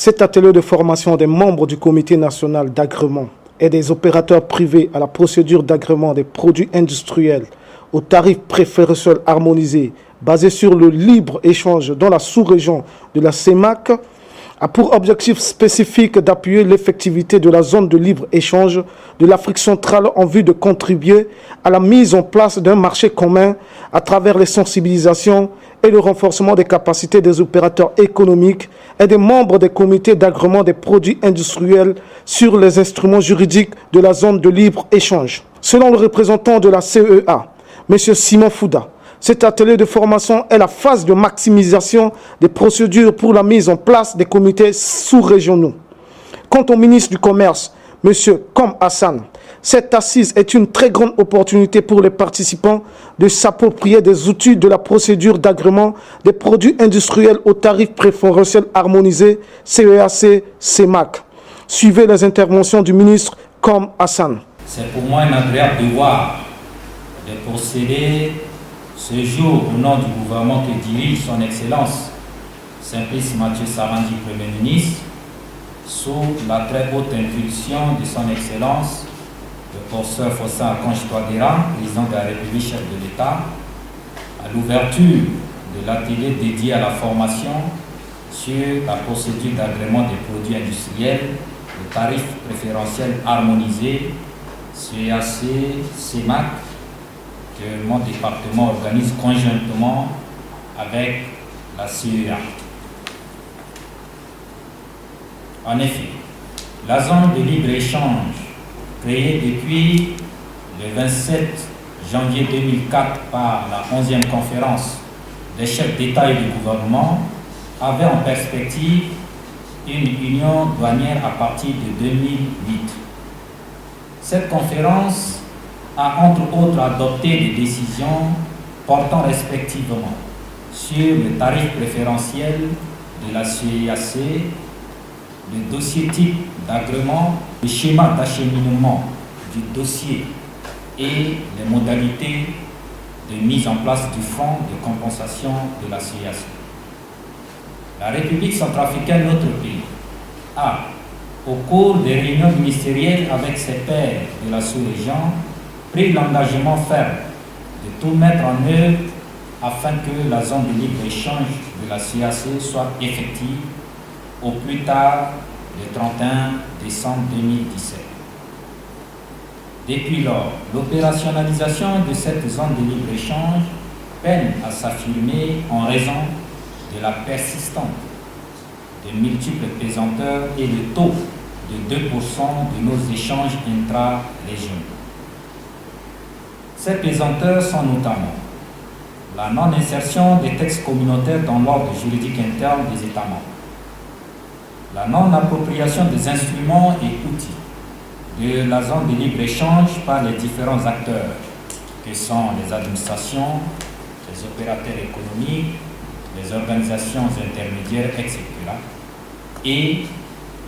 Cet atelier de formation des membres du comité national d'agrément et des opérateurs privés à la procédure d'agrément des produits industriels aux tarifs préférentiels harmonisés basés sur le libre-échange dans la sous-région de la CEMAC a pour objectif spécifique d'appuyer l'effectivité de la zone de libre-échange de l'Afrique centrale en vue de contribuer à la mise en place d'un marché commun à travers les sensibilisations et le renforcement des capacités des opérateurs économiques et des membres des comités d'agrément des produits industriels sur les instruments juridiques de la zone de libre-échange. Selon le représentant de la CEA, M. Simon Fouda, cet atelier de formation est la phase de maximisation des procédures pour la mise en place des comités sous-régionaux. Quant au ministre du Commerce, M. Kom Hassan, cette assise est une très grande opportunité pour les participants de s'approprier des outils de la procédure d'agrément des produits industriels aux tarifs préférentiels harmonisés CEAC-CEMAC. Suivez les interventions du ministre Kom Hassan. C'est pour moi un agréable devoir de procéder ce jour au nom du gouvernement que dirige son Excellence Simplice Mathieu Samandi, Premier ministre, sous la très haute impulsion de son Excellence le professeur Fossa Archange Touadéra, président de la République, chef de l'État, à l'ouverture de l'atelier dédié à la formation sur la procédure d'agrément des produits industriels, le tarif préférentiel harmonisé, CEAC-CEMAC, que mon département organise conjointement avec la CEA. En effet, la zone de libre-échange créée depuis le 27 janvier 2004 par la 11e conférence des chefs d'État et de gouvernement avait en perspective une union douanière à partir de 2008. Cette conférence a entre autres adopté des décisions portant respectivement sur le tarif préférentiel de la CEAC, le dossier type d'agrément, le schéma d'acheminement du dossier et les modalités de mise en place du fonds de compensation de la CEAC. La République centrafricaine, notre pays, a, au cours des réunions ministérielles avec ses pairs de la sous-région, pris l'engagement ferme de tout mettre en œuvre afin que la zone de libre-échange de la CEAC soit effective au plus tard le 31 décembre 2017. Depuis lors, l'opérationnalisation de cette zone de libre-échange peine à s'affirmer en raison de la persistance de multiples pesanteurs et le taux de 2% de nos échanges intra-régions. Ces pesanteurs sont notamment la non-insertion des textes communautaires dans l'ordre juridique interne des États membres, la non-appropriation des instruments et outils de la zone de libre-échange par les différents acteurs que sont les administrations, les opérateurs économiques, les organisations intermédiaires, etc. et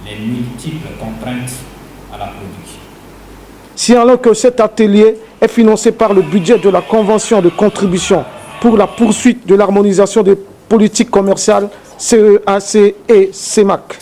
les multiples contraintes à la production. Si alors que cet atelier est financé par le budget de la Convention de contribution pour la poursuite de l'harmonisation des politiques commerciales CEAC et CEMAC.